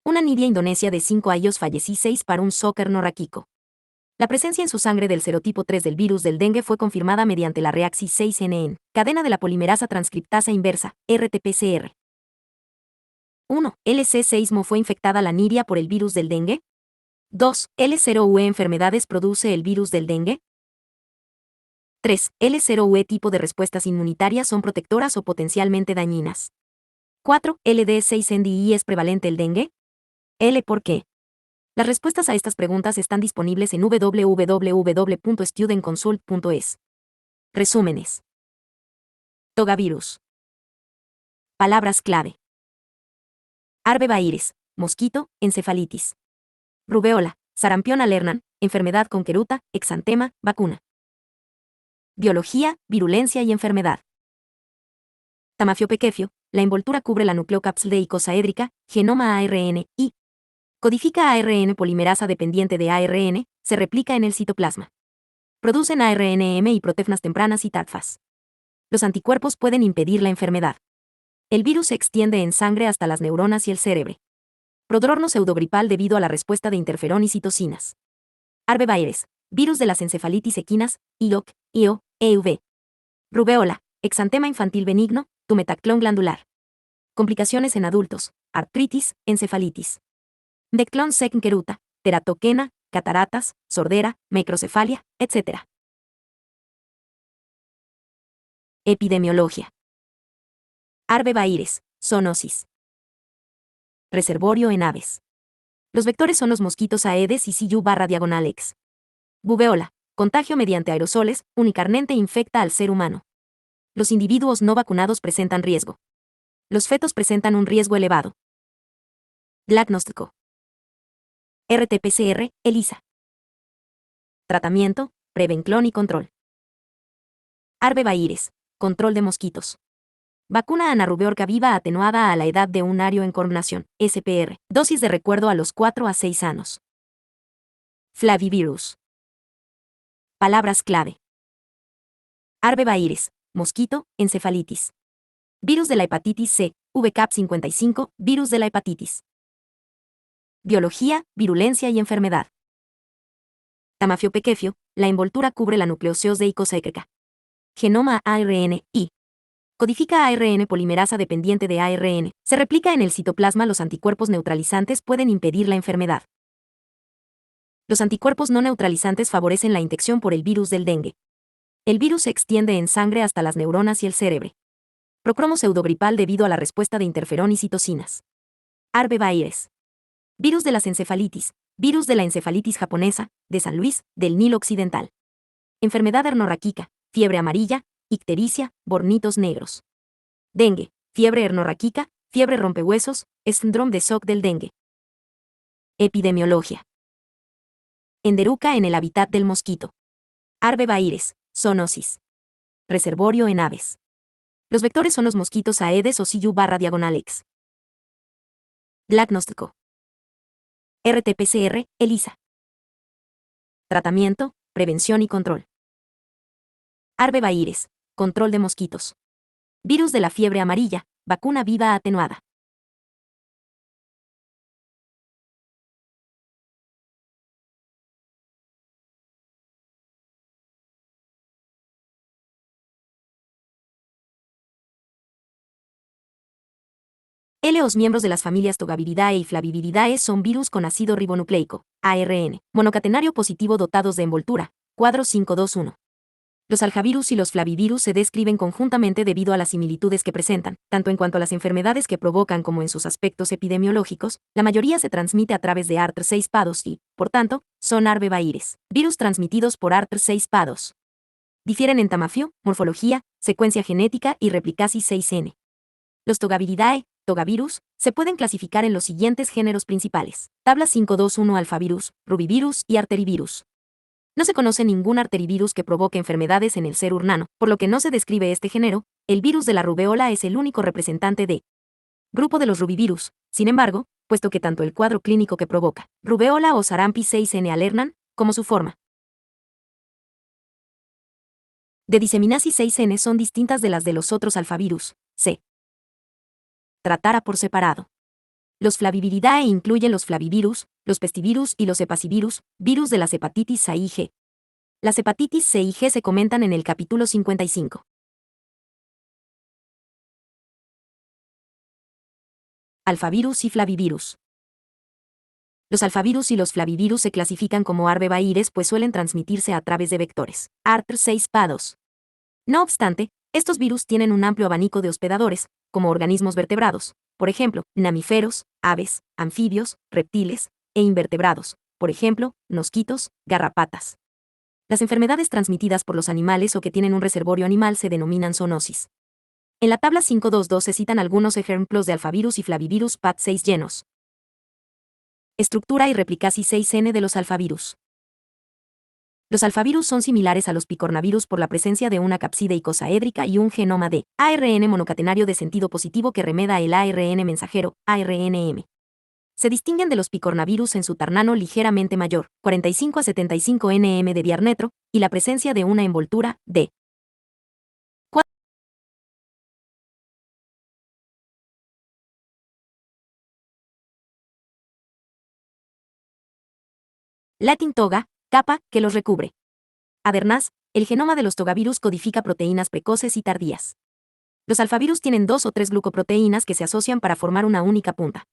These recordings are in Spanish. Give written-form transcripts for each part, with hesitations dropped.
Una nidia indonesia de 5 años falleció 6 para un soccer no raquico. La presencia en su sangre del serotipo 3 del virus del dengue fue confirmada mediante la reacción 6NN, cadena de la polimerasa transcriptasa inversa, RT-PCR. 1. LC6-MO fue infectada la nidia por el virus del dengue. 2. L0UE enfermedades produce el virus del dengue. 3. L0UE tipo de respuestas inmunitarias son protectoras o potencialmente dañinas. 4. LD6NDI es prevalente el dengue. L. ¿Por qué? Las respuestas a estas preguntas están disponibles en www.studentconsult.es. Resúmenes. Togavirus. Palabras clave. Arbovirus, mosquito, encefalitis. Rubeola, sarampión alernan, enfermedad con queruta, exantema, vacuna. Biología, virulencia y enfermedad. Tamafiopequefio, la envoltura cubre la nucleocápsula de icosaédrica, genoma ARN, y codifica ARN polimerasa dependiente de ARN, se replica en el citoplasma. Producen ARNM y proteínas tempranas y TATFAS. Los anticuerpos pueden impedir la enfermedad. El virus se extiende en sangre hasta las neuronas y el cerebro. Prodrorno pseudogripal debido a la respuesta de interferón y citocinas. Arbovirus, virus de las encefalitis equinas, ILOC, IO, EUV. Rubeola, exantema infantil benigno, tumetaclón glandular. Complicaciones en adultos, artritis, encefalitis. Declón sec queruta, teratoquena, cataratas, sordera, microcefalia, etc. Epidemiología. Arbovirus, zoonosis. Reservorio en aves. Los vectores son los mosquitos Aedes y CU/X. Bubeola, contagio mediante aerosoles, unicarnente infecta al ser humano. Los individuos no vacunados presentan riesgo. Los fetos presentan un riesgo elevado. Diagnóstico. RT-PCR, ELISA. Tratamiento, prevención y control. Arbovirus, control de mosquitos. Vacuna anarubeorca viva atenuada a la edad de un año en coronación, SPR. Dosis de recuerdo a los 4 a 6 años. Flavivirus. Palabras clave. Arbovirus, mosquito, encefalitis. Virus de la hepatitis C, VCAP55, virus de la hepatitis. Biología, virulencia y enfermedad. Tamafiopequefio, la envoltura cubre la nucleoseos de icosaédrica. Genoma ARN, y codifica ARN polimerasa dependiente de ARN, se replica en el citoplasma. Los anticuerpos neutralizantes pueden impedir la enfermedad. Los anticuerpos no neutralizantes favorecen la infección por el virus del dengue. El virus se extiende en sangre hasta las neuronas y el cerebro. Procromo pseudogripal debido a la respuesta de interferón y citocinas. Arbovirus. Virus de las encefalitis, virus de la encefalitis japonesa, de San Luis, del Nilo Occidental. Enfermedad hernorraquíca, fiebre amarilla, ictericia, bornitos negros. Dengue, fiebre hernorraquíca, fiebre rompehuesos, síndrome de Shock del dengue. Epidemiología. Enderuca en el hábitat del mosquito. Arbovirus, zoonosis. Reservorio en aves. Los vectores son los mosquitos Aedes o CU/X. Diagnóstico. RT-PCR, ELISA. Tratamiento, prevención y control. Arbovirus, control de mosquitos. Virus de la fiebre amarilla, vacuna viva atenuada. Los miembros de las familias Togaviridae y Flaviviridae son virus con ácido ribonucleico, ARN, monocatenario positivo dotados de envoltura, cuadro 521. Los aljavirus y los flavivirus se describen conjuntamente debido a las similitudes que presentan, tanto en cuanto a las enfermedades que provocan como en sus aspectos epidemiológicos. La mayoría se transmite a través de ART6 pados y, por tanto, son arbovirus, virus transmitidos por ART6 pados. Difieren en tamafio, morfología, secuencia genética y replicasis 6N. Los Togaviridae, togavirus, se pueden clasificar en los siguientes géneros principales. Tabla 521 alfavirus, rubivirus y arterivirus. No se conoce ningún arterivirus que provoque enfermedades en el ser humano, por lo que no se describe este género. El virus de la rubeola es el único representante de grupo de los rubivirus. Sin embargo, puesto que tanto el cuadro clínico que provoca rubeola o sarampi 6N alernan, como su forma de diseminasis 6N son distintas de las de los otros alfavirus, se tratara por separado. Los Flaviviridae incluyen los flavivirus, los pestivirus y los hepacivirus, virus de las hepatitis C y G. Las hepatitis C y G se comentan en el capítulo 55. Alfavirus y flavivirus. Los alfavirus y los flavivirus se clasifican como arbovirus pues suelen transmitirse a través de vectores, ART6-PA2. No obstante, estos virus tienen un amplio abanico de hospedadores, como organismos vertebrados, por ejemplo, mamíferos, aves, anfibios, reptiles, e invertebrados, por ejemplo, mosquitos, garrapatas. Las enfermedades transmitidas por los animales o que tienen un reservorio animal se denominan zoonosis. En la tabla 5.2.2 se citan algunos ejemplos de alfavirus y flavivirus PAT6 llenos. Estructura y replicasis 6N de los alfavirus. Los alfavirus son similares a los picornavirus por la presencia de una capside icosaédrica y un genoma de ARN monocatenario de sentido positivo que remeda el ARN mensajero, ARNM. Se distinguen de los picornavirus en su ternano ligeramente mayor, 45 a 75 nm de diarnetro, y la presencia de una envoltura de Latin toga, capa, que los recubre. Además, el genoma de los togavirus codifica proteínas precoces y tardías. Los alfavirus tienen 2 o 3 glucoproteínas que se asocian para formar una única punta.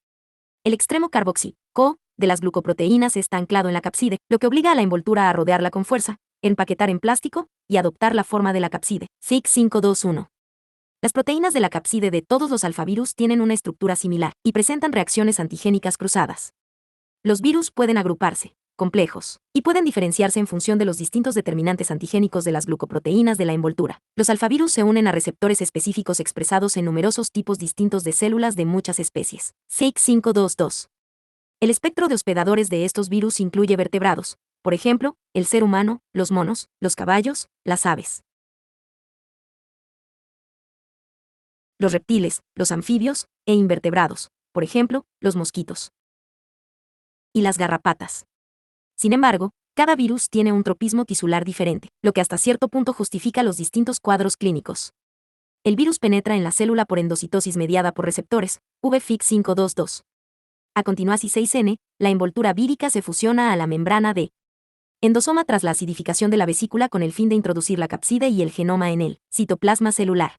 El extremo carboxi, CO, de las glucoproteínas está anclado en la capside, lo que obliga a la envoltura a rodearla con fuerza, empaquetar en plástico y adoptar la forma de la capside. FIC 521. Las proteínas de la capside de todos los alfavirus tienen una estructura similar y presentan reacciones antigénicas cruzadas. Los virus pueden agruparse, complejos, y pueden diferenciarse en función de los distintos determinantes antigénicos de las glucoproteínas de la envoltura. Los alfavirus se unen a receptores específicos expresados en numerosos tipos distintos de células de muchas especies. FIC 522. El espectro de hospedadores de estos virus incluye vertebrados, por ejemplo, el ser humano, los monos, los caballos, las aves. Los reptiles, los anfibios, e invertebrados, por ejemplo, los mosquitos. Y las garrapatas. Sin embargo, cada virus tiene un tropismo tisular diferente, lo que hasta cierto punto justifica los distintos cuadros clínicos. El virus penetra en la célula por endocitosis mediada por receptores, VFIC 522. A continuación 6N, la envoltura vírica se fusiona a la membrana de endosoma tras la acidificación de la vesícula con el fin de introducir la capside y el genoma en el citoplasma celular.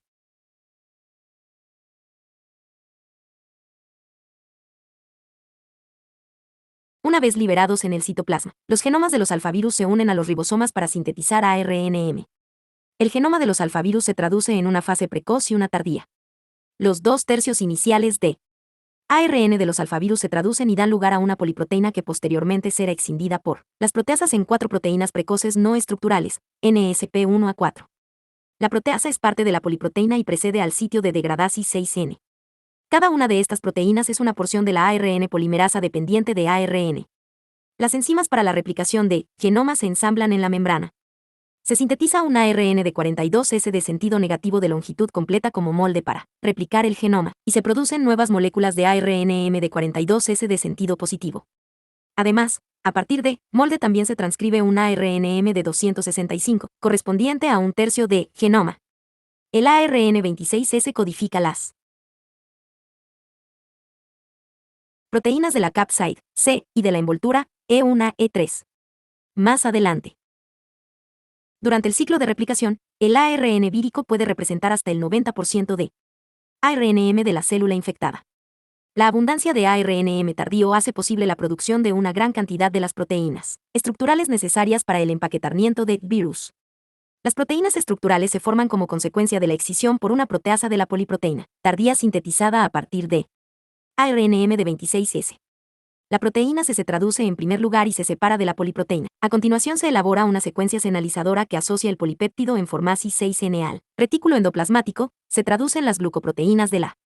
Una vez liberados en el citoplasma, los genomas de los alfavirus se unen a los ribosomas para sintetizar ARNM. El genoma de los alfavirus se traduce en una fase precoz y una tardía. Los 2/3 iniciales de ARN de los alfavirus se traducen y dan lugar a una poliproteína que posteriormente será escindida por las proteasas en 4 proteínas precoces no estructurales, NSP1A4. La proteasa es parte de la poliproteína y precede al sitio de degradasis 6N. Cada una de estas proteínas es una porción de la ARN polimerasa dependiente de ARN. Las enzimas para la replicación de genoma se ensamblan en la membrana. Se sintetiza un ARN de 42S de sentido negativo de longitud completa como molde para replicar el genoma, y se producen nuevas moléculas de ARNM de 42S de sentido positivo. Además, a partir de molde también se transcribe un ARNM de 265, correspondiente a 1/3 de genoma. El ARN 26S codifica las proteínas de la capsid, C, y de la envoltura, E1, E3. Más adelante. Durante el ciclo de replicación, el ARN vírico puede representar hasta el 90% de ARNM de la célula infectada. La abundancia de ARNM tardío hace posible la producción de una gran cantidad de las proteínas estructurales necesarias para el empaquetamiento de virus. Las proteínas estructurales se forman como consecuencia de la excisión por una proteasa de la poliproteína tardía sintetizada a partir de ARNM de 26S. La proteína se traduce en primer lugar y se separa de la poliproteína. A continuación se elabora una secuencia señalizadora que asocia el polipéptido en formasis 6N al retículo endoplasmático, se traducen las glucoproteínas de la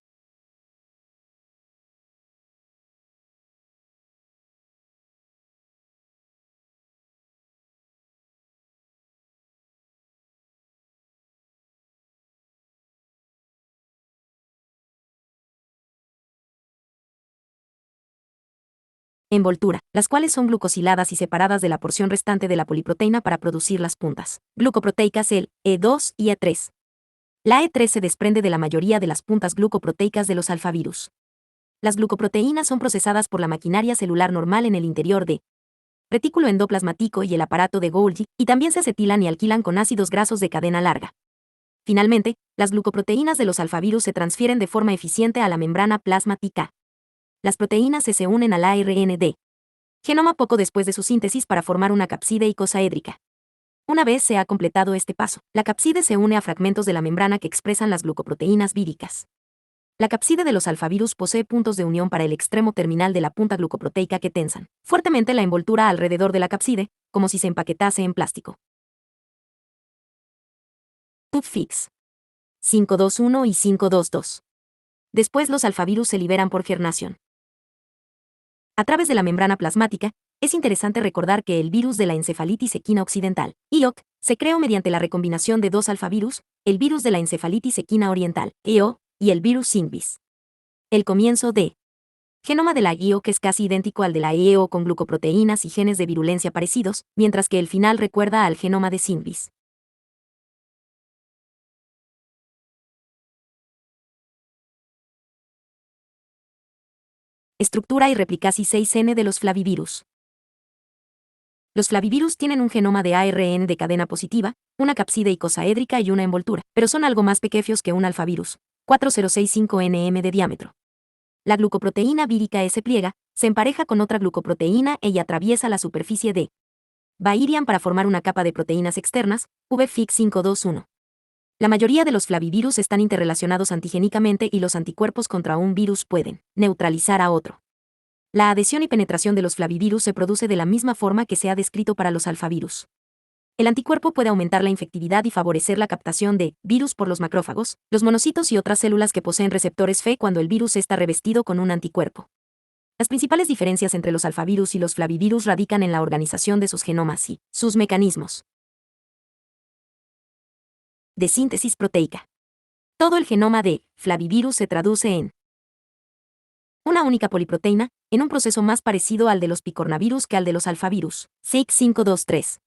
envoltura, las cuales son glucosiladas y separadas de la porción restante de la poliproteína para producir las puntas glucoproteicas el E2 y E3. La E3 se desprende de la mayoría de las puntas glucoproteicas de los alfavirus. Las glucoproteínas son procesadas por la maquinaria celular normal en el interior de retículo endoplasmático y el aparato de Golgi, y también se acetilan y alquilan con ácidos grasos de cadena larga. Finalmente, las glucoproteínas de los alfavirus se transfieren de forma eficiente a la membrana plasmática. Las proteínas se unen al ARN de genoma poco después de su síntesis para formar una capside icosaédrica. Una vez se ha completado este paso, la capside se une a fragmentos de la membrana que expresan las glucoproteínas víricas. La capside de los alfavirus posee puntos de unión para el extremo terminal de la punta glucoproteica que tensan fuertemente la envoltura alrededor de la capside, como si se empaquetase en plástico. Tubfix 521 y 522. Después los alfavirus se liberan por gernación. A través de la membrana plasmática, es interesante recordar que el virus de la encefalitis equina occidental, IOC, se creó mediante la recombinación de dos alfavirus, el virus de la encefalitis equina oriental, EO, y el virus Synvis. El comienzo de genoma de la IOC es casi idéntico al de la EO con glucoproteínas y genes de virulencia parecidos, mientras que el final recuerda al genoma de Synvis. Estructura y replicasis 6N de los flavivirus. Los flavivirus tienen un genoma de ARN de cadena positiva, una capside icosaédrica y una envoltura, pero son algo más pequeños que un alfavirus, 4065 nm de diámetro. La glucoproteína vírica S pliega, se empareja con otra glucoproteína y atraviesa la superficie de Bayerian para formar una capa de proteínas externas, VFIC521. La mayoría de los flavivirus están interrelacionados antigénicamente y los anticuerpos contra un virus pueden neutralizar a otro. La adhesión y penetración de los flavivirus se produce de la misma forma que se ha descrito para los alfavirus. El anticuerpo puede aumentar la infectividad y favorecer la captación de virus por los macrófagos, los monocitos y otras células que poseen receptores Fe cuando el virus está revestido con un anticuerpo. Las principales diferencias entre los alfavirus y los flavivirus radican en la organización de sus genomas y sus mecanismos de síntesis proteica. Todo el genoma de flavivirus se traduce en una única poliproteína, en un proceso más parecido al de los picornavirus que al de los alfavirus, SIC523.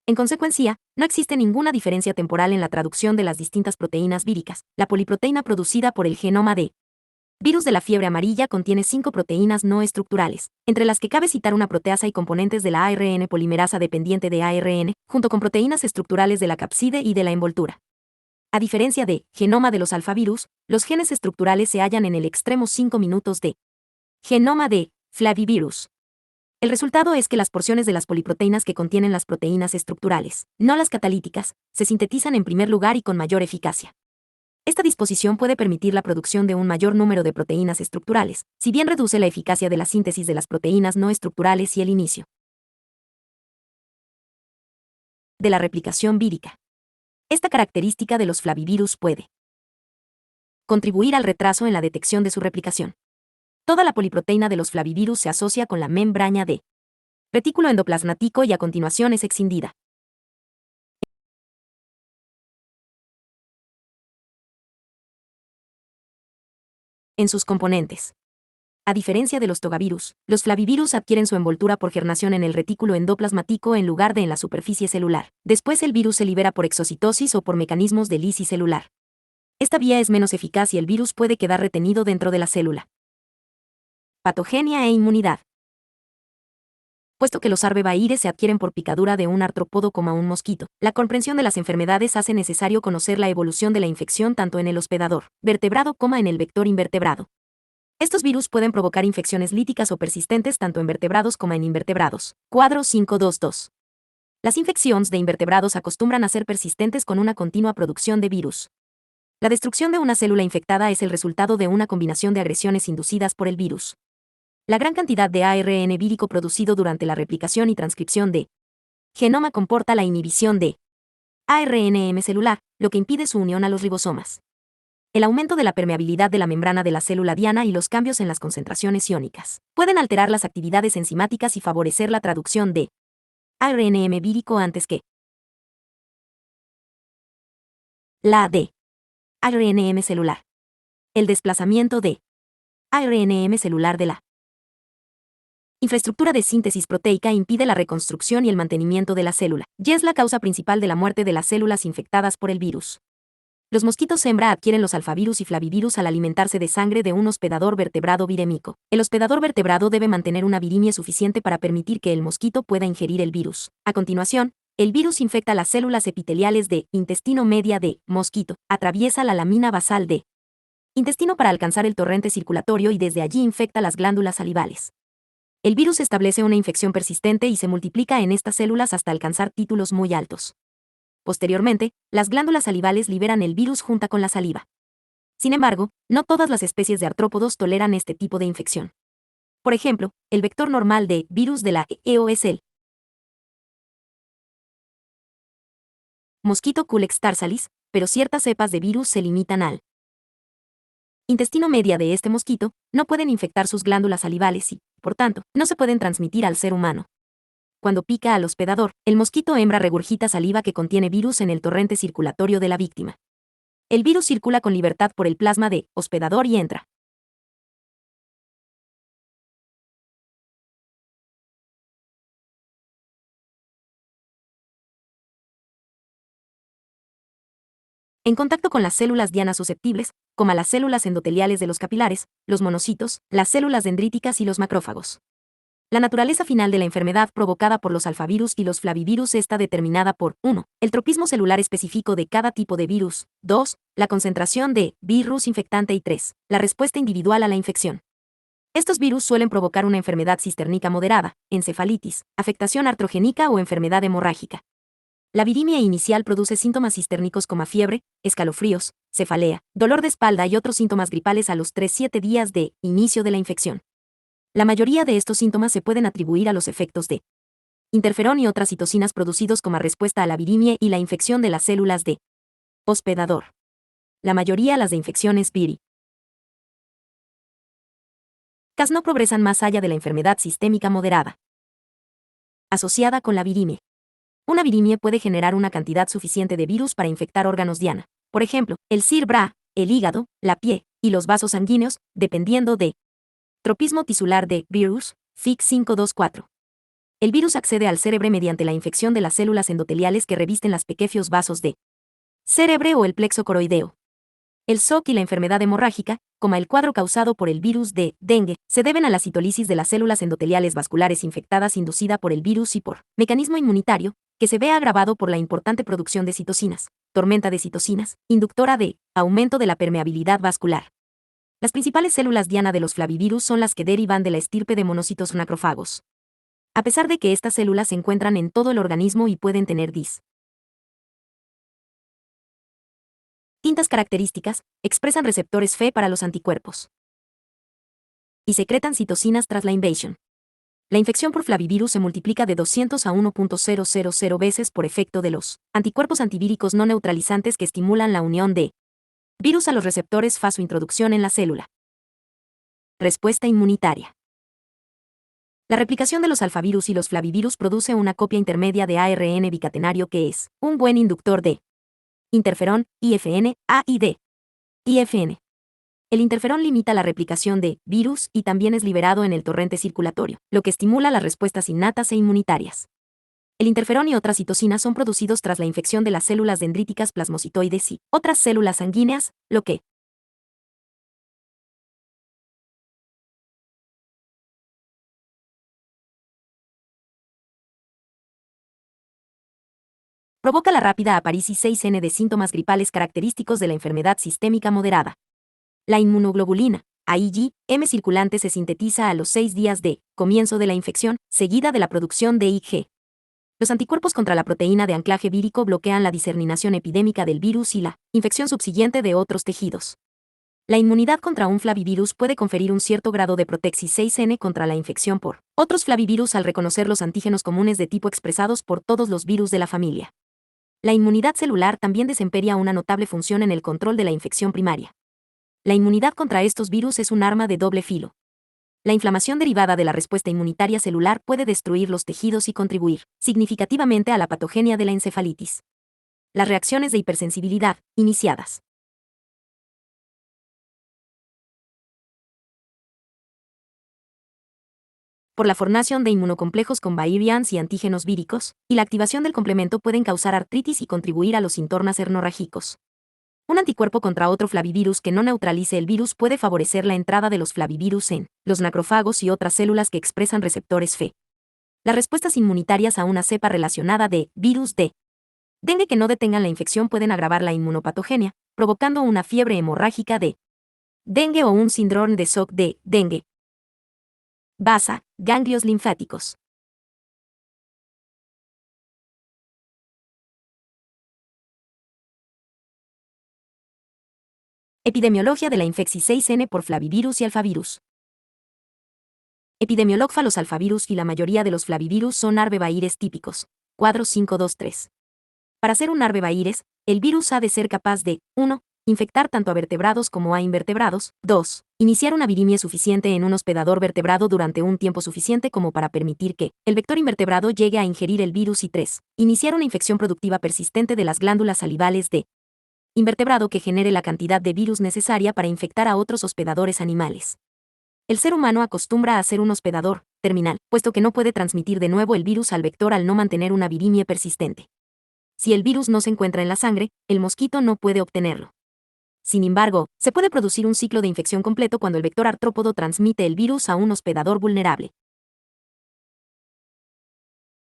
En consecuencia, no existe ninguna diferencia temporal en la traducción de las distintas proteínas víricas. La poliproteína producida por el genoma de virus de la fiebre amarilla contiene 5 proteínas no estructurales, entre las que cabe citar una proteasa y componentes de la ARN polimerasa dependiente de ARN, junto con proteínas estructurales de la capside y de la envoltura. A diferencia de genoma de los alfavirus, los genes estructurales se hallan en el extremo 5 minutos de genoma de flavivirus. El resultado es que las porciones de las poliproteínas que contienen las proteínas estructurales, no las catalíticas, se sintetizan en primer lugar y con mayor eficacia. Esta disposición puede permitir la producción de un mayor número de proteínas estructurales, si bien reduce la eficacia de la síntesis de las proteínas no estructurales y el inicio de la replicación vírica. Esta característica de los flavivirus puede contribuir al retraso en la detección de su replicación. Toda la poliproteína de los flavivirus se asocia con la membrana de retículo endoplasmático y a continuación es escindida en sus componentes. A diferencia de los togavirus, los flavivirus adquieren su envoltura por gernación en el retículo endoplasmático en lugar de en la superficie celular. Después el virus se libera por exocitosis o por mecanismos de lisis celular. Esta vía es menos eficaz y el virus puede quedar retenido dentro de la célula. Patogenia e inmunidad. Puesto que los arbovirus se adquieren por picadura de un artrópodo como un mosquito, la comprensión de las enfermedades hace necesario conocer la evolución de la infección tanto en el hospedador vertebrado como en el vector invertebrado. Estos virus pueden provocar infecciones líticas o persistentes tanto en vertebrados como en invertebrados. Cuadro 522. Las infecciones de invertebrados acostumbran a ser persistentes con una continua producción de virus. La destrucción de una célula infectada es el resultado de una combinación de agresiones inducidas por el virus. La gran cantidad de ARN vírico producido durante la replicación y transcripción de genoma comporta la inhibición de ARNM celular, lo que impide su unión a los ribosomas. El aumento de la permeabilidad de la membrana de la célula diana y los cambios en las concentraciones iónicas pueden alterar las actividades enzimáticas y favorecer la traducción de ARNM vírico antes que la de ARNM celular. El desplazamiento de ARNM celular de la infraestructura de síntesis proteica impide la reconstrucción y el mantenimiento de la célula, y es la causa principal de la muerte de las células infectadas por el virus. Los mosquitos hembra adquieren los alfavirus y flavivirus al alimentarse de sangre de un hospedador vertebrado virémico. El hospedador vertebrado debe mantener una virimia suficiente para permitir que el mosquito pueda ingerir el virus. A continuación, el virus infecta las células epiteliales de intestino media de mosquito, atraviesa la lámina basal de intestino para alcanzar el torrente circulatorio y desde allí infecta las glándulas salivales. El virus establece una infección persistente y se multiplica en estas células hasta alcanzar títulos muy altos. Posteriormente, las glándulas salivales liberan el virus junto con la saliva. Sin embargo, no todas las especies de artrópodos toleran este tipo de infección. Por ejemplo, el vector normal de virus de la EO es el mosquito Culex tarsalis, pero ciertas cepas de virus se limitan al intestino media de este mosquito, no pueden infectar sus glándulas salivales y, por tanto, no se pueden transmitir al ser humano. Cuando pica al hospedador, el mosquito hembra regurgita saliva que contiene virus en el torrente circulatorio de la víctima. El virus circula con libertad por el plasma de hospedador y entra. En contacto con las células diana susceptibles, como las células endoteliales de los capilares, los monocitos, las células dendríticas y los macrófagos. La naturaleza final de la enfermedad provocada por los alfavirus y los flavivirus está determinada por 1. El tropismo celular específico de cada tipo de virus, 2. La concentración de virus infectante y 3. La respuesta individual a la infección. Estos virus suelen provocar una enfermedad cistérnica moderada, encefalitis, afectación artrogénica o enfermedad hemorrágica. La virimia inicial produce síntomas cistérnicos como fiebre, escalofríos, cefalea, dolor de espalda y otros síntomas gripales a los 3-7 días de inicio de la infección. La mayoría de estos síntomas se pueden atribuir a los efectos de interferón y otras citocinas producidos como respuesta a la virimia y la infección de las células de hospedador. La mayoría las de infecciones viri. Cas no progresan más allá de la enfermedad sistémica moderada. Asociada con la virimia. Una virimia puede generar una cantidad suficiente de virus para infectar órganos diana. Por ejemplo, el CIR-BRA, el hígado, la piel y los vasos sanguíneos, dependiendo de tropismo tisular de virus, FIC524. El virus accede al cerebro mediante la infección de las células endoteliales que revisten las pequeños vasos de cerebro o el plexo coroideo. El SOC y la enfermedad hemorrágica, como el cuadro causado por el virus de dengue, se deben a la citólisis de las células endoteliales vasculares infectadas inducida por el virus y por mecanismo inmunitario, que se ve agravado por la importante producción de citocinas, tormenta de citocinas, inductora de aumento de la permeabilidad vascular. Las principales células diana de los flavivirus son las que derivan de la estirpe de monocitos macrófagos. A pesar de que estas células se encuentran en todo el organismo y pueden tener distintas características, expresan receptores Fe para los anticuerpos y secretan citocinas tras la invasión. La infección por flavivirus se multiplica de 200 a 1.000 veces por efecto de los anticuerpos antivíricos no neutralizantes que estimulan la unión de virus a los receptores Fa su introducción en la célula. Respuesta inmunitaria. La replicación de los alfavirus y los flavivirus produce una copia intermedia de ARN bicatenario que es un buen inductor de interferón, IFN, A y D. IFN. El interferón limita la replicación de virus y también es liberado en el torrente circulatorio, lo que estimula las respuestas innatas e inmunitarias. El interferón y otras citocinas son producidos tras la infección de las células dendríticas plasmocitoides y otras células sanguíneas, lo que provoca la rápida aparición 6N de síntomas gripales característicos de la enfermedad sistémica moderada. La inmunoglobulina, AIG, M circulante se sintetiza a los 6 días de comienzo de la infección, seguida de la producción de IG. Los anticuerpos contra la proteína de anclaje vírico bloquean la diseminación epidémica del virus y la infección subsiguiente de otros tejidos. La inmunidad contra un flavivirus puede conferir un cierto grado de protexis 6N contra la infección por otros flavivirus al reconocer los antígenos comunes de tipo expresados por todos los virus de la familia. La inmunidad celular también desempeña una notable función en el control de la infección primaria. La inmunidad contra estos virus es un arma de doble filo. La inflamación derivada de la respuesta inmunitaria celular puede destruir los tejidos y contribuir significativamente a la patogenia de la encefalitis. Las reacciones de hipersensibilidad, iniciadas por la formación de inmunocomplejos con variants y antígenos víricos, y la activación del complemento pueden causar artritis y contribuir a los síntomas hemorrágicos. Un anticuerpo contra otro flavivirus que no neutralice el virus puede favorecer la entrada de los flavivirus en los macrófagos y otras células que expresan receptores F. Las respuestas inmunitarias a una cepa relacionada de virus de dengue que no detengan la infección pueden agravar la inmunopatogenia, provocando una fiebre hemorrágica de dengue o un síndrome de shock de dengue. Basa, ganglios linfáticos. Epidemiología de la infección 6N por flavivirus y alfavirus. Epidemiología. Los alfavirus y la mayoría de los flavivirus son arbovirus típicos. Cuadro 523. Para ser un arbovirus, el virus ha de ser capaz de 1. Infectar tanto a vertebrados como a invertebrados. 2. Iniciar una virimia suficiente en un hospedador vertebrado durante un tiempo suficiente como para permitir que el vector invertebrado llegue a ingerir el virus. Y 3. Iniciar una infección productiva persistente de las glándulas salivales de invertebrado que genere la cantidad de virus necesaria para infectar a otros hospedadores animales. El ser humano acostumbra a ser un hospedador terminal, puesto que no puede transmitir de nuevo el virus al vector al no mantener una virimia persistente. Si el virus no se encuentra en la sangre, el mosquito no puede obtenerlo. Sin embargo, se puede producir un ciclo de infección completo cuando el vector artrópodo transmite el virus a un hospedador vulnerable.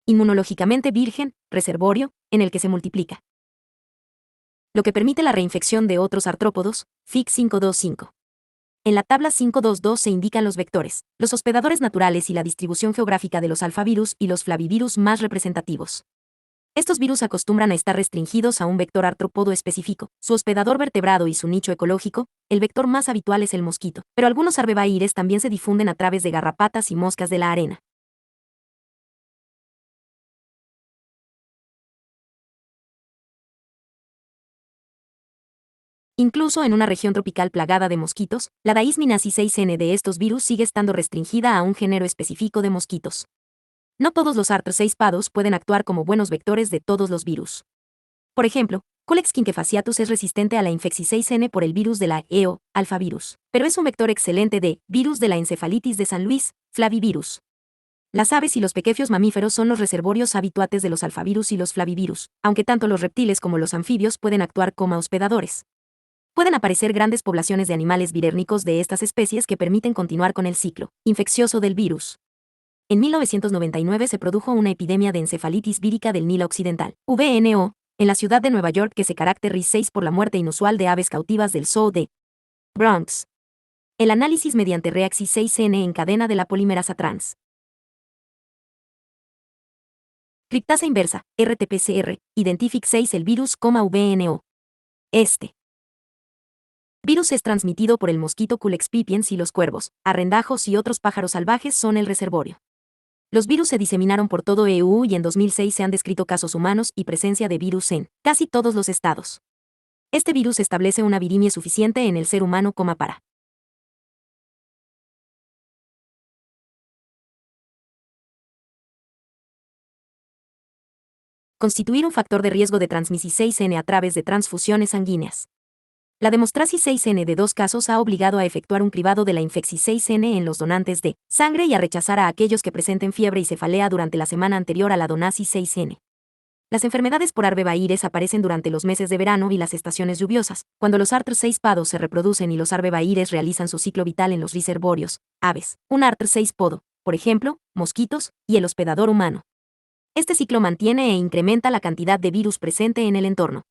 Inmunológicamente virgen, reservorio, en el que se multiplica. Lo que permite la reinfección de otros artrópodos, FIC 525. En la tabla 522 se indican los vectores, los hospedadores naturales y la distribución geográfica de los alfavirus y los flavivirus más representativos. Estos virus acostumbran a estar restringidos a un vector artrópodo específico, su hospedador vertebrado y su nicho ecológico. El vector más habitual es el mosquito, pero algunos arbovirus también se difunden a través de garrapatas y moscas de la arena. Incluso en una región tropical plagada de mosquitos, la Daisminasi 6N de estos virus sigue estando restringida a un género específico de mosquitos. No todos los artr6 pueden actuar como buenos vectores de todos los virus. Por ejemplo, Culex quinquefasciatus es resistente a la infección 6N por el virus de la EO, alfavirus, pero es un vector excelente de virus de la encefalitis de San Luis, flavivirus. Las aves y los pequeños mamíferos son los reservorios habituales de los alfavirus y los flavivirus, aunque tanto los reptiles como los anfibios pueden actuar como hospedadores. Pueden aparecer grandes poblaciones de animales virérnicos de estas especies que permiten continuar con el ciclo infeccioso del virus. En 1999 se produjo una epidemia de encefalitis vírica del Nilo Occidental, VNO, en la ciudad de Nueva York que se caracterizó por la muerte inusual de aves cautivas del zoo de Bronx. El análisis mediante reaxis 6N en cadena de la polimerasa trans. Criptasa inversa, RT-PCR, Identific 6 el virus, VNO. Este virus es transmitido por el mosquito Culex pipiens y los cuervos, arrendajos y otros pájaros salvajes son el reservorio. Los virus se diseminaron por todo EU y en 2006 se han descrito casos humanos y presencia de virus en casi todos los estados. Este virus establece una virimia suficiente en el ser humano para constituir un factor de riesgo de transmisión 6N a través de transfusiones sanguíneas. La demostración 6N de 2 casos ha obligado a efectuar un cribado de la infección 6N en los donantes de sangre y a rechazar a aquellos que presenten fiebre y cefalea durante la semana anterior a la donación 6N. Las enfermedades por arbovirus aparecen durante los meses de verano y las estaciones lluviosas, cuando los artr6 se reproducen y los arbovirus realizan su ciclo vital en los reservorios, aves, un artr6 podo, por ejemplo, mosquitos, y el hospedador humano. Este ciclo mantiene e incrementa la cantidad de virus presente en el entorno.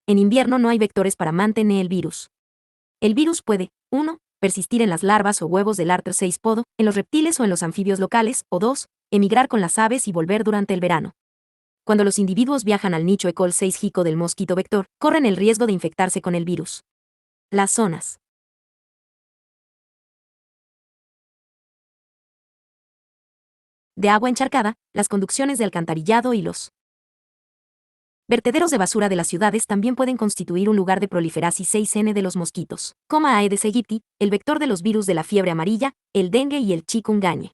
En invierno no hay vectores para mantener el virus. El virus puede, 1. Persistir en las larvas o huevos del artr6 podo, en los reptiles o en los anfibios locales, o 2. Emigrar con las aves y volver durante el verano. Cuando los individuos viajan al nicho Ecol 6 gico del mosquito vector, corren el riesgo de infectarse con el virus. Las zonas de agua encharcada, las conducciones de alcantarillado y los vertederos de basura de las ciudades también pueden constituir un lugar de proliferación 6N de los mosquitos, Aedes aegypti, el vector de los virus de la fiebre amarilla, el dengue y el chikungunya.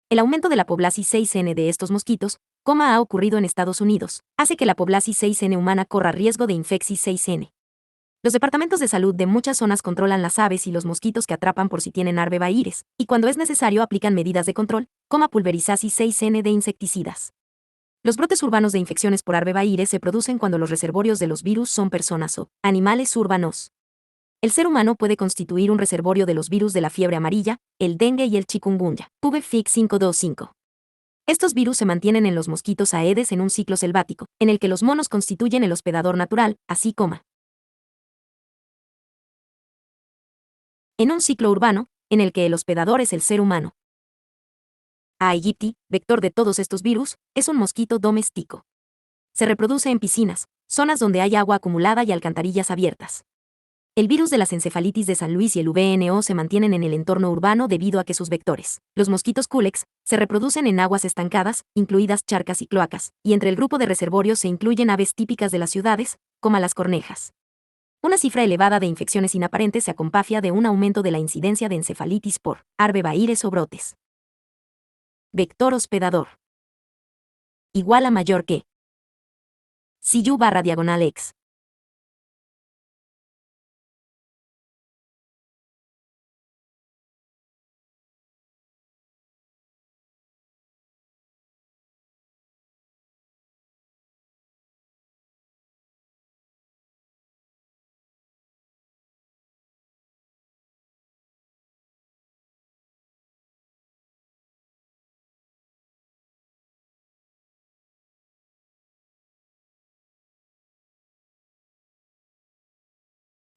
El aumento de la población 6N de estos mosquitos, ha ocurrido en Estados Unidos, hace que la población 6N humana corra riesgo de infección 6N. Los departamentos de salud de muchas zonas controlan las aves y los mosquitos que atrapan por si tienen arbovirus, y cuando es necesario aplican medidas de control, pulverización 6N de insecticidas. Los brotes urbanos de infecciones por arbovirus se producen cuando los reservorios de los virus son personas o animales urbanos. El ser humano puede constituir un reservorio de los virus de la fiebre amarilla, el dengue y el chikungunya. PubFIC 525. Estos virus se mantienen en los mosquitos aedes en un ciclo selvático, en el que los monos constituyen el hospedador natural, así como en un ciclo urbano, en el que el hospedador es el ser humano. Aegypti, vector de todos estos virus, es un mosquito doméstico. Se reproduce en piscinas, zonas donde hay agua acumulada y alcantarillas abiertas. El virus de las encefalitis de San Luis y el VNO se mantienen en el entorno urbano debido a que sus vectores, los mosquitos culex, se reproducen en aguas estancadas, incluidas charcas y cloacas, y entre el grupo de reservorios se incluyen aves típicas de las ciudades, como las cornejas. Una cifra elevada de infecciones inaparentes se acompaña de un aumento de la incidencia de encefalitis por arbovirus o brotes. Vector hospedador. Igual a mayor que CU/X.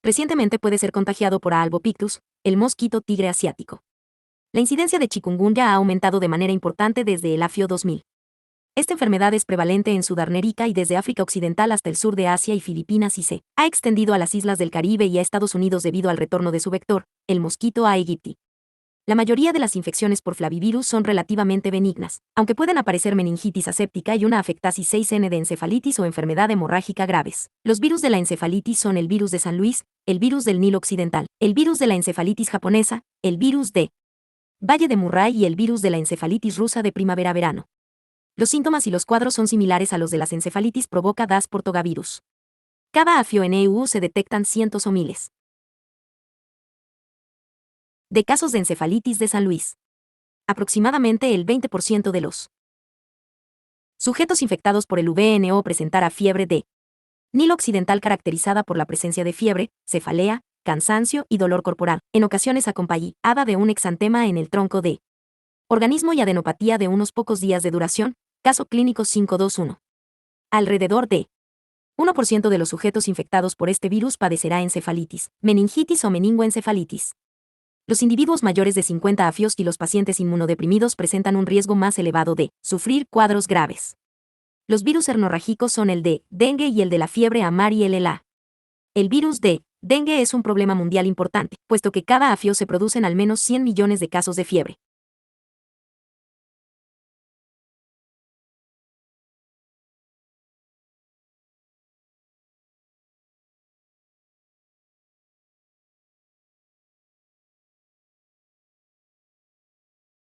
Recientemente puede ser contagiado por Albopictus, el mosquito tigre asiático. La incidencia de chikungunya ha aumentado de manera importante desde el AFIO 2000. Esta enfermedad es prevalente en Sudamérica y desde África Occidental hasta el sur de Asia y Filipinas y se ha extendido a las islas del Caribe y a Estados Unidos debido al retorno de su vector, el mosquito aegypti. La mayoría de las infecciones por flavivirus son relativamente benignas, aunque pueden aparecer meningitis aséptica y una afectasis 6N de encefalitis o enfermedad hemorrágica graves. Los virus de la encefalitis son el virus de San Luis, el virus del Nilo Occidental, el virus de la encefalitis japonesa, el virus de Valle de Murray y el virus de la encefalitis rusa de primavera-verano. Los síntomas y los cuadros son similares a los de las encefalitis provocadas por togavirus. Cada afio en EU se detectan cientos o miles de casos de encefalitis de San Luis. Aproximadamente el 20% de los sujetos infectados por el VNO presentará fiebre de Nilo Occidental caracterizada por la presencia de fiebre, cefalea, cansancio y dolor corporal, en ocasiones acompañada de un exantema en el tronco de organismo y adenopatía de unos pocos días de duración, caso clínico 521. Alrededor de 1% de los sujetos infectados por este virus padecerá encefalitis, meningitis o meningoencefalitis. Los individuos mayores de 50 afios y los pacientes inmunodeprimidos presentan un riesgo más elevado de sufrir cuadros graves. Los virus hernorrágicos son el de dengue y el de la fiebre amarilla. El virus de dengue es un problema mundial importante, puesto que cada afio se producen al menos 100 millones de casos de fiebre.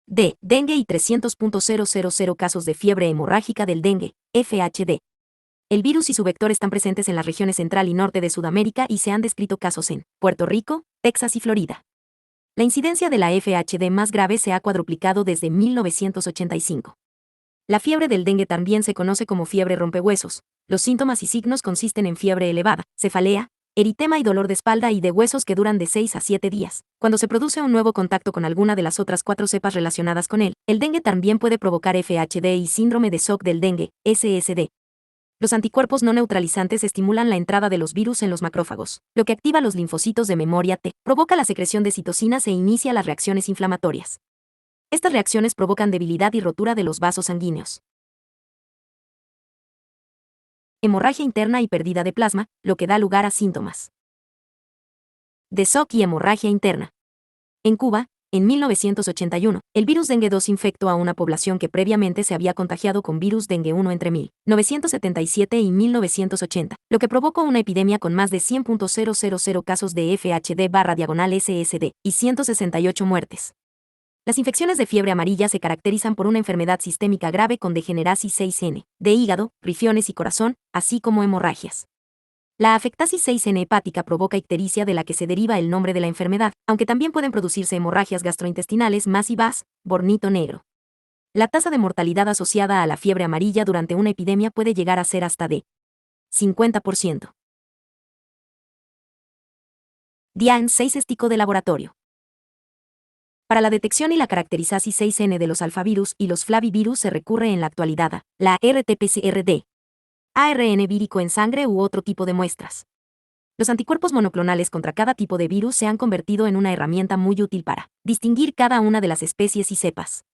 De dengue y 300.000 casos de fiebre hemorrágica del dengue, FHD. El virus y su vector están presentes en las regiones central y norte de Sudamérica y se han descrito casos en Puerto Rico, Texas y Florida. La incidencia de la FHD más grave se ha cuadruplicado desde 1985. La fiebre del dengue también se conoce como fiebre rompehuesos. Los síntomas y signos consisten en fiebre elevada, cefalea, eritema y dolor de espalda y de huesos que duran de 6 a 7 días. Cuando se produce un nuevo contacto con alguna de las otras 4 cepas relacionadas con él, el dengue también puede provocar FHD y síndrome de shock del dengue, SSD. Los anticuerpos no neutralizantes estimulan la entrada de los virus en los macrófagos, lo que activa los linfocitos de memoria T, provoca la secreción de citocinas e inicia las reacciones inflamatorias. Estas reacciones provocan debilidad y rotura de los vasos sanguíneos. Hemorragia interna y pérdida de plasma, lo que da lugar a síntomas de shock y hemorragia interna. En Cuba, en 1981, el virus dengue 2 infectó a una población que previamente se había contagiado con virus dengue 1 entre 1977 y 1980, lo que provocó una epidemia con más de 100.000 casos de FHD/SSD y 168 muertes. Las infecciones de fiebre amarilla se caracterizan por una enfermedad sistémica grave con degenerasis 6N, de hígado, riñones y corazón, así como hemorragias. La afectasis 6N hepática provoca ictericia de la que se deriva el nombre de la enfermedad, aunque también pueden producirse hemorragias gastrointestinales masivas, bornito negro. La tasa de mortalidad asociada a la fiebre amarilla durante una epidemia puede llegar a ser hasta de 50%. DIAN 6 estico de laboratorio. Para la detección y la caracterización 6N de los alfavirus y los flavivirus se recurre en la actualidad a la RT-PCR, ARN vírico en sangre u otro tipo de muestras. Los anticuerpos monoclonales contra cada tipo de virus se han convertido en una herramienta muy útil para distinguir cada una de las especies y cepas.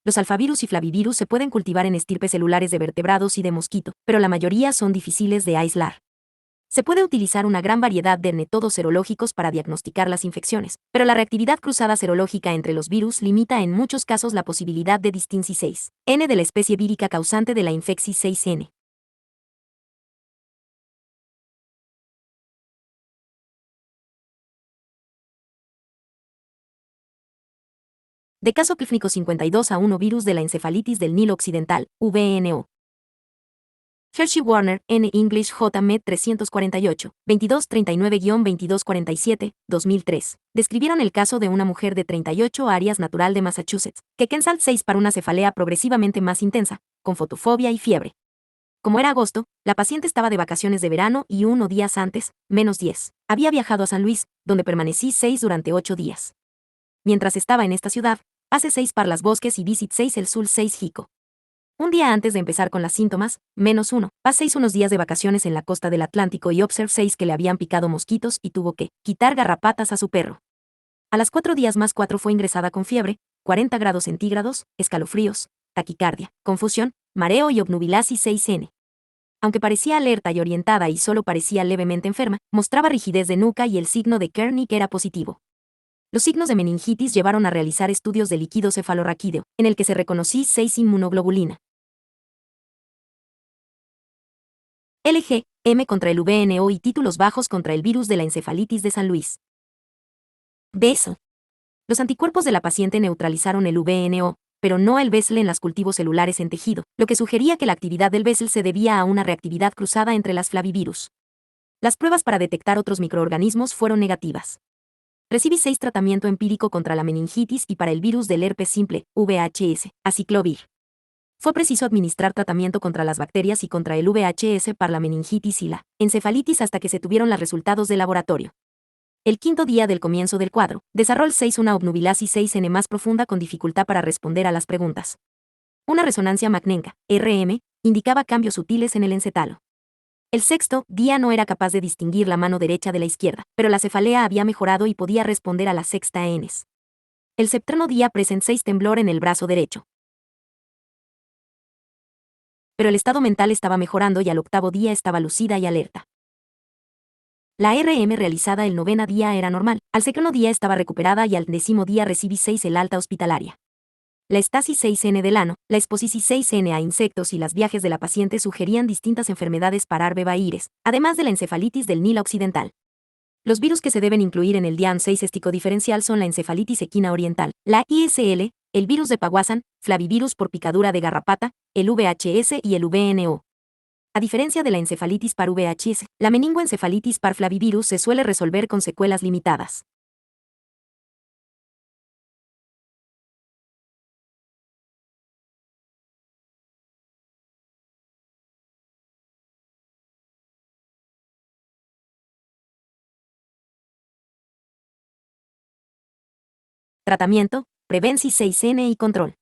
Los alfavirus y flavivirus se pueden cultivar en estirpes celulares de vertebrados y de mosquito, pero la mayoría son difíciles de aislar. Se puede utilizar una gran variedad de métodos serológicos para diagnosticar las infecciones, pero la reactividad cruzada serológica entre los virus limita en muchos casos la posibilidad de distinguir 6N de la especie vírica causante de la infección 6N. De caso clínico 52A1 virus de la encefalitis del Nilo Occidental, VNO. Hershey-Warner, N. English J. Med 348, 2239-2247, 2003. Describieron el caso de una mujer de 38 áreas natural de Massachusetts, que Kensal 6 para una cefalea progresivamente más intensa, con fotofobia y fiebre. Como era agosto, la paciente estaba de vacaciones de verano y 1 días antes, -10, había viajado a San Luis, donde permanecí 6 durante 8 días. Mientras estaba en esta ciudad, hace 6 par las bosques y visit 6 el sul 6 Jico. Un día antes de empezar con las síntomas, -1, pasé unos días de vacaciones en la costa del Atlántico y observé 6 que le habían picado mosquitos y tuvo que quitar garrapatas a su perro. A las 4 días más 4 fue ingresada con fiebre, 40 grados centígrados, escalofríos, taquicardia, confusión, mareo y obnubilasis 6N. Aunque parecía alerta y orientada y solo parecía levemente enferma, mostraba rigidez de nuca y el signo de Kernick era positivo. Los signos de meningitis llevaron a realizar estudios de líquido cefalorraquídeo, en el que se reconocí 6 inmunoglobulina. LG, M contra el VNO y títulos bajos contra el virus de la encefalitis de San Luis. Beso. Los anticuerpos de la paciente neutralizaron el VNO, pero no el BESL en los cultivos celulares en tejido, lo que sugería que la actividad del BESL se debía a una reactividad cruzada entre las flavivirus. Las pruebas para detectar otros microorganismos fueron negativas. Recibí 6 tratamiento empírico contra la meningitis y para el virus del herpes simple, VHS, aciclovir. Fue preciso administrar tratamiento contra las bacterias y contra el VHS para la meningitis y la encefalitis hasta que se tuvieron los resultados de laboratorio. El quinto día del comienzo del cuadro, desarrolló 6 una obnubilasis 6N más profunda con dificultad para responder a las preguntas. Una resonancia magnenca, RM, indicaba cambios sutiles en el encéfalo. El sexto día no era capaz de distinguir la mano derecha de la izquierda, pero la cefalea había mejorado y podía responder a la sexta Ns. El septerno día presentó 6 temblor en el brazo derecho. Pero el estado mental estaba mejorando y al octavo día estaba lucida y alerta. La RM realizada el novena día era normal, al séptimo día estaba recuperada y al décimo día recibí 6 el alta hospitalaria. La estasis 6N del ano, la exposición 6N a insectos y los viajes de la paciente sugerían distintas enfermedades para arbovirus, además de la encefalitis del Nilo Occidental. Los virus que se deben incluir en el DIAN 6 estico diferencial son la encefalitis equina oriental, la ISL, el virus de Powassan, flavivirus por picadura de garrapata, el VHS y el VNO. A diferencia de la encefalitis par VHS, la meningoencefalitis par flavivirus se suele resolver con secuelas limitadas. Tratamiento, prevención 6N y control.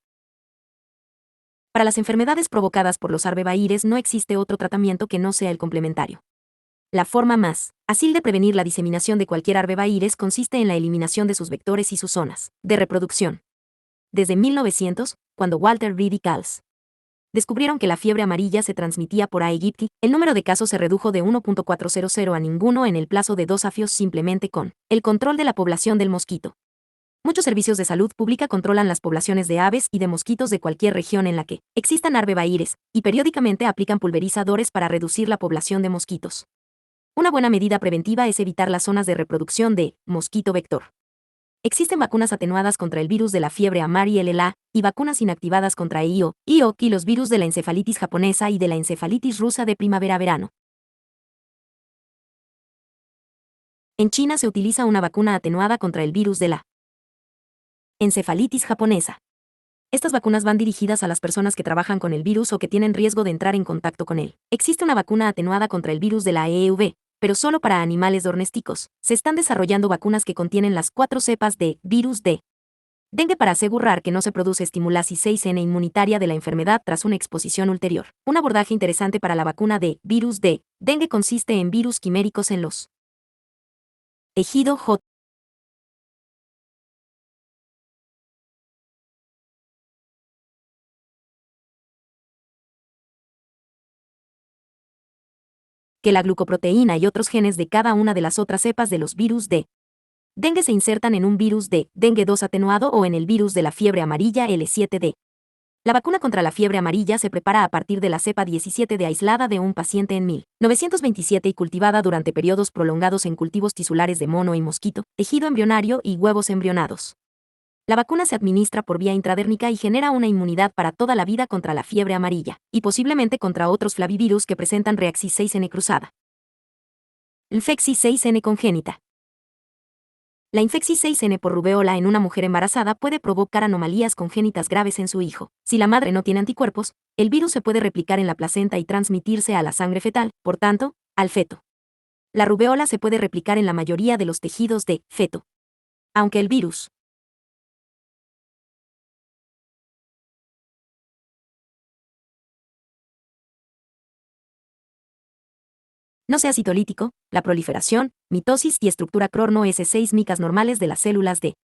Para las enfermedades provocadas por los arbovirus no existe otro tratamiento que no sea el complementario. La forma más ágil de prevenir la diseminación de cualquier arbovirus consiste en la eliminación de sus vectores y sus zonas de reproducción. Desde 1900, cuando Walter Reed y Cals descubrieron que la fiebre amarilla se transmitía por aegypti, el número de casos se redujo de 1.400 a ninguno en el plazo de 2 años simplemente con el control de la población del mosquito. Muchos servicios de salud pública controlan las poblaciones de aves y de mosquitos de cualquier región en la que existan arbovirus, y periódicamente aplican pulverizadores para reducir la población de mosquitos. Una buena medida preventiva es evitar las zonas de reproducción de mosquito vector. Existen vacunas atenuadas contra el virus de la fiebre amarilla y LLA, y vacunas inactivadas contra EIO, IOC y los virus de la encefalitis japonesa y de la encefalitis rusa de primavera-verano. En China se utiliza una vacuna atenuada contra el virus de la encefalitis japonesa. Estas vacunas van dirigidas a las personas que trabajan con el virus o que tienen riesgo de entrar en contacto con él. Existe una vacuna atenuada contra el virus de la EEV, pero solo para animales domésticos. Se están desarrollando vacunas que contienen las 4 cepas de virus de dengue para asegurar que no se produce estimulasis 6N inmunitaria de la enfermedad tras una exposición ulterior. Un abordaje interesante para la vacuna de virus de dengue consiste en virus quiméricos en los tejido J. Que la glucoproteína y otros genes de cada una de las otras cepas de los virus de dengue se insertan en un virus de dengue 2 atenuado o en el virus de la fiebre amarilla L7D. La vacuna contra la fiebre amarilla se prepara a partir de la cepa 17 de aislada de un paciente en 1927 y cultivada durante periodos prolongados en cultivos tisulares de mono y mosquito, tejido embrionario y huevos embrionados. La vacuna se administra por vía intradérmica y genera una inmunidad para toda la vida contra la fiebre amarilla, y posiblemente contra otros flavivirus que presentan reaxis 6N cruzada. Infexis 6N congénita. La infexis 6N por rubeola en una mujer embarazada puede provocar anomalías congénitas graves en su hijo. Si la madre no tiene anticuerpos, el virus se puede replicar en la placenta y transmitirse a la sangre fetal, por tanto, al feto. La rubeola se puede replicar en la mayoría de los tejidos de feto. Aunque el virus no sea citolítico, la proliferación, mitosis y estructura Cronno-S6 micas normales de las células de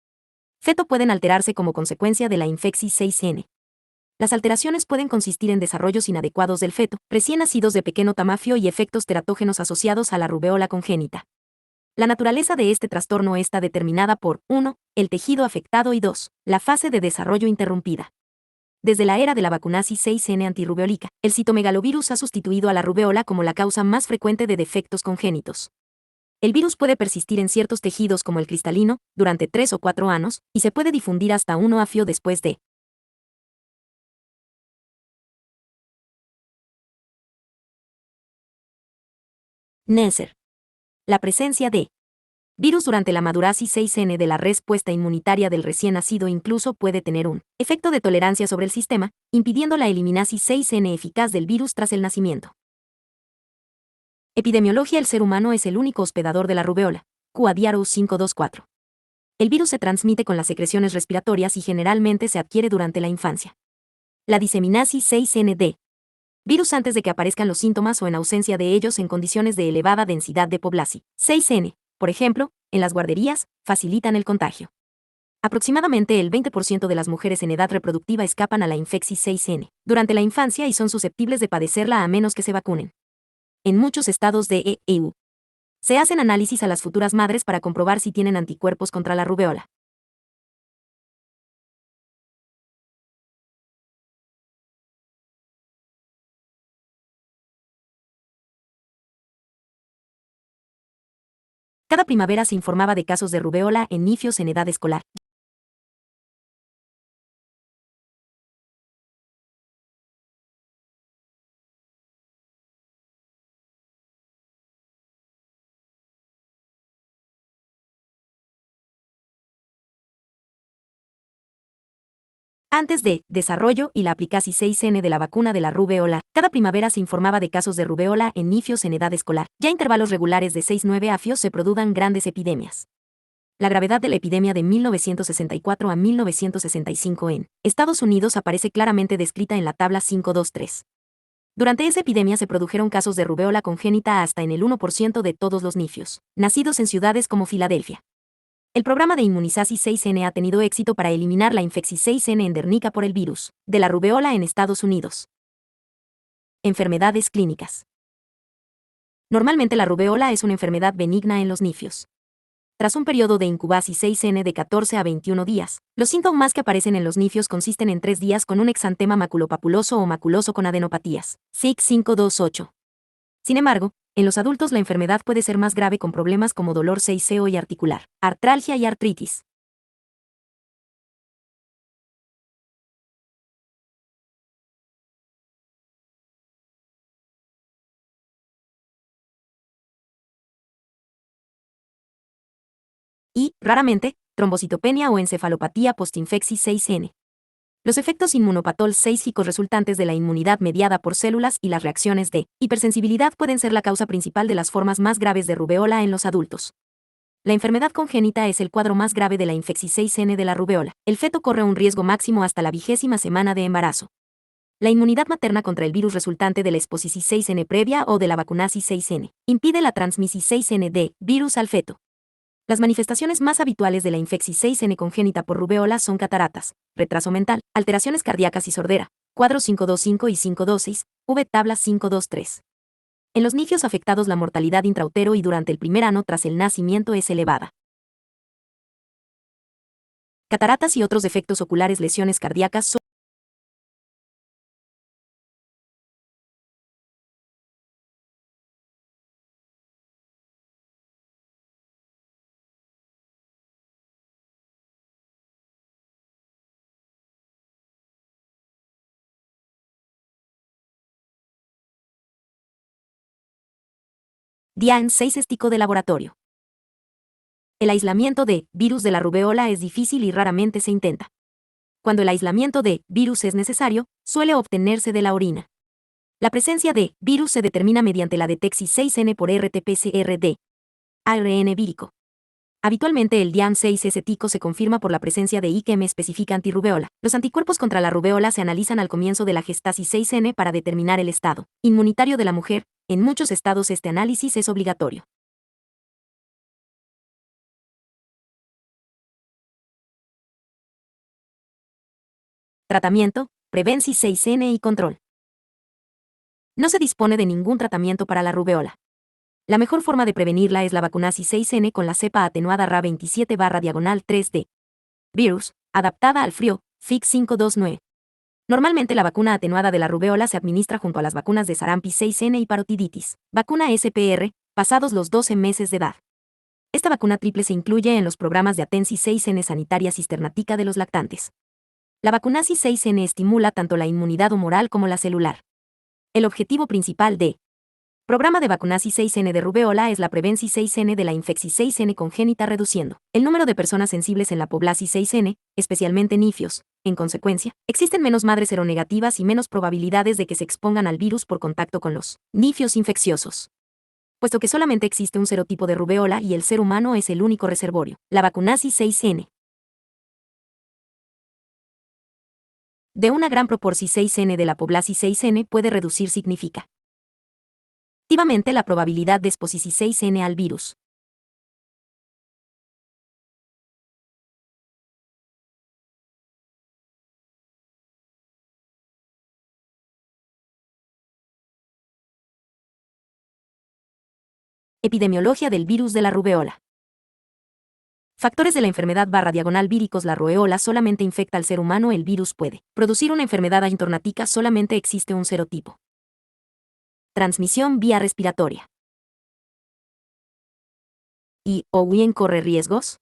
feto pueden alterarse como consecuencia de la infexis 6N. Las alteraciones pueden consistir en desarrollos inadecuados del feto, recién nacidos de pequeño tamaño y efectos teratógenos asociados a la rubeola congénita. La naturaleza de este trastorno está determinada por 1. El tejido afectado y 2. La fase de desarrollo interrumpida. Desde la era de la vacunasis 6N antirrubeólica, el citomegalovirus ha sustituido a la rubeola como la causa más frecuente de defectos congénitos. El virus puede persistir en ciertos tejidos como el cristalino durante 3 o 4 años y se puede difundir hasta 1 afio después de Neisser. La presencia de virus durante la madurasis 6N de la respuesta inmunitaria del recién nacido incluso puede tener un efecto de tolerancia sobre el sistema, impidiendo la eliminasis 6N eficaz del virus tras el nacimiento. Epidemiología. El ser humano es el único hospedador de la rubeola, Cuadiarus 524. El virus se transmite con las secreciones respiratorias y generalmente se adquiere durante la infancia. La diseminasis 6ND. Virus antes de que aparezcan los síntomas o en ausencia de ellos en condiciones de elevada densidad de población. 6N, por ejemplo, en las guarderías, facilitan el contagio. Aproximadamente el 20% de las mujeres en edad reproductiva escapan a la infexis 6N durante la infancia y son susceptibles de padecerla a menos que se vacunen. En muchos estados de EU, se hacen análisis a las futuras madres para comprobar si tienen anticuerpos contra la rubeola. Cada primavera se informaba de casos de rubeola en niños en edad escolar. Antes de desarrollo y la aplicación 6N de la vacuna de la rubeola, cada primavera se informaba de casos de rubeola en niños en edad escolar. Ya a intervalos regulares de 6-9 afios se produdan grandes epidemias. La gravedad de la epidemia de 1964 a 1965 en Estados Unidos aparece claramente descrita en la tabla 523. Durante esa epidemia se produjeron casos de rubeola congénita hasta en el 1% de todos los niños nacidos en ciudades como Filadelfia. El programa de inmunizasis 6N ha tenido éxito para eliminar la infexis 6N endérmica por el virus de la rubeola en Estados Unidos. Enfermedades clínicas. Normalmente la rubeola es una enfermedad benigna en los niños. Tras un periodo de incubasis 6N de 14 a 21 días, los síntomas que aparecen en los niños consisten en 3 días con un exantema maculopapuloso o maculoso con adenopatías. FIC 528. Sin embargo, en los adultos la enfermedad puede ser más grave con problemas como dolor seiceo y articular, artralgia y artritis. Y, raramente, trombocitopenia o encefalopatía postinfexis 6N. Los efectos inmunopatológicos resultantes de la inmunidad mediada por células y las reacciones de hipersensibilidad pueden ser la causa principal de las formas más graves de rubeola en los adultos. La enfermedad congénita es el cuadro más grave de la infección 6N de la rubeola. El feto corre un riesgo máximo hasta la 20ª semana de embarazo. La inmunidad materna contra el virus resultante de la exposición 6N previa o de la vacunación 6N impide la transmisión 6N de virus al feto. Las manifestaciones más habituales de la infección 6N congénita por rubeola son cataratas, retraso mental, alteraciones cardíacas y sordera, cuadros 525 y 526, tabla 523. En los niños afectados la mortalidad intrautero y durante el primer año tras el nacimiento es elevada. Cataratas y otros defectos oculares, lesiones cardíacas son DIAN 6 estico de laboratorio. El aislamiento de virus de la rubeola es difícil y raramente se intenta. Cuando el aislamiento de virus es necesario, suele obtenerse de la orina. La presencia de virus se determina mediante la detección 6N por RT-PCR de ARN vírico. Habitualmente el DIAN 6 etico se confirma por la presencia de I que específica antirrubeola. Los anticuerpos contra la rubeola se analizan al comienzo de la gestación 6N para determinar el estado inmunitario de la mujer. En muchos estados este análisis es obligatorio. Tratamiento, prevención 6N y control. No se dispone de ningún tratamiento para la rubeola. La mejor forma de prevenirla es la vacunación 6N con la cepa atenuada Ra27/3D. Virus, adaptada al frío, FIC529. Normalmente la vacuna atenuada de la rubeola se administra junto a las vacunas de sarampión 6N y parotiditis, vacuna SPR, pasados los 12 meses de edad. Esta vacuna triple se incluye en los programas de atención 6N sanitaria cisternática de los lactantes. La vacunación 6N estimula tanto la inmunidad humoral como la celular. El objetivo principal de programa de vacunación 6N de rubeola es la prevención 6N de la infección 6N congénita reduciendo el número de personas sensibles en la población 6N, especialmente niños. En consecuencia, existen menos madres seronegativas y menos probabilidades de que se expongan al virus por contacto con los niños infecciosos. Puesto que solamente existe un serotipo de rubeola y el ser humano es el único reservorio, la vacunación 6N de una gran proporción 6N de la población 6N puede reducir significativamente la probabilidad de exposición 6N al virus. Epidemiología del virus de la rubeola. Factores de la enfermedad /víricos. La rubeola solamente infecta al ser humano. El virus puede producir una enfermedad asintomática. Solamente existe un serotipo. Transmisión vía respiratoria. ¿O bien corre riesgos?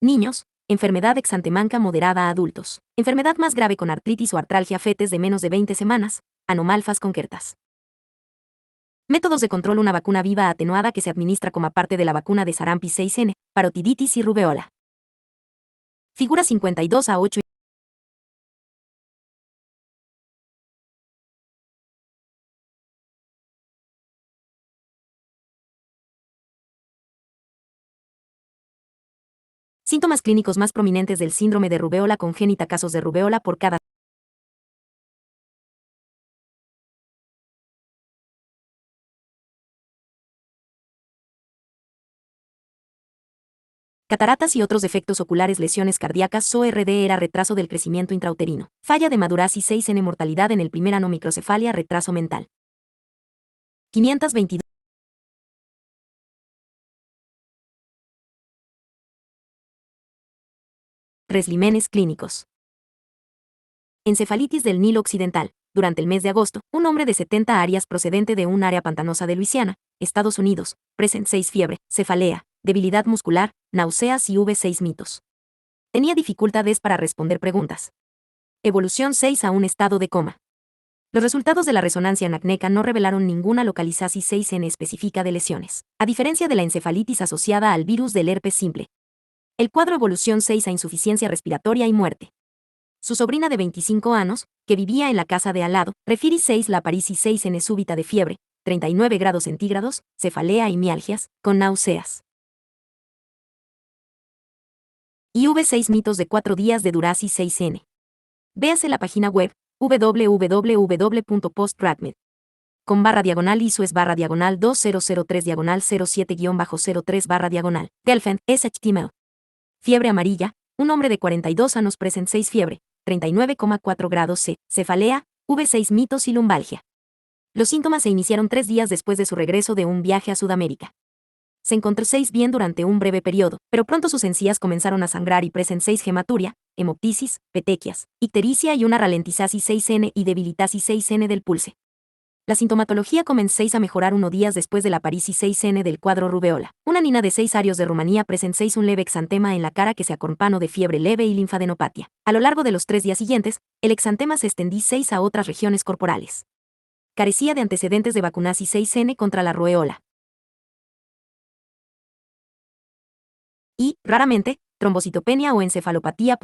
Niños, enfermedad exantemanca moderada a adultos. Enfermedad más grave con artritis o artralgia fetes de menos de 20 semanas, anomalfas concretas. Métodos de control: una vacuna viva atenuada que se administra como parte de la vacuna de sarampión 6N, parotiditis y rubeola. Figura 52A8. Síntomas clínicos más prominentes del síndrome de rubeola congénita. Casos de rubeola por cada cataratas y otros defectos oculares, lesiones cardíacas. SORD era retraso del crecimiento intrauterino. Falla de maduración 6N, mortalidad en el primer año, microcefalia, retraso mental. 522. Resúmenes clínicos. Encefalitis del Nilo Occidental. Durante el mes de agosto, un hombre de 70 años procedente de un área pantanosa de Luisiana, Estados Unidos, presenta 6 fiebre, cefalea, debilidad muscular, náuseas y V6 mitos. Tenía dificultades para responder preguntas. Evolución 6 a un estado de coma. Los resultados de la resonancia anacneca no revelaron ninguna localización 6N específica de lesiones, a diferencia de la encefalitis asociada al virus del herpes simple. El cuadro evolución 6 a insuficiencia respiratoria y muerte. Su sobrina de 25 años, que vivía en la casa de al lado, refiere 6 la Parisi 6N súbita de fiebre, 39 grados centígrados, cefalea y mialgias, con náuseas. IV6 mitos de 4 días de Durasi 6N. Véase la página web www.postpradmed. Con // ISO es // 2003 07-03 // Delfen, SHTML. Fiebre amarilla, un hombre de 42 años present 6 fiebre, 39,4 grados C, cefalea, V6 mitos y lumbalgia. Los síntomas se iniciaron 3 días después de su regreso de un viaje a Sudamérica. Se encontró 6 bien durante un breve periodo, pero pronto sus encías comenzaron a sangrar y present 6 hematuria, hemoptisis, petequias, ictericia y una ralentizasis 6N y debilitasis 6N del pulse. La sintomatología comenzó a mejorar 1 días después de la parisis 6N del cuadro rubeola. Una nina de 6 arios de Rumanía present 6 un leve exantema en la cara que se acompañó de fiebre leve y linfadenopatia. A lo largo de los 3 días siguientes, el exantema se extendí 6 a otras regiones corporales. Carecía de antecedentes de vacunasis 6N contra la rubeola. Y, raramente, trombocitopenia o encefalopatía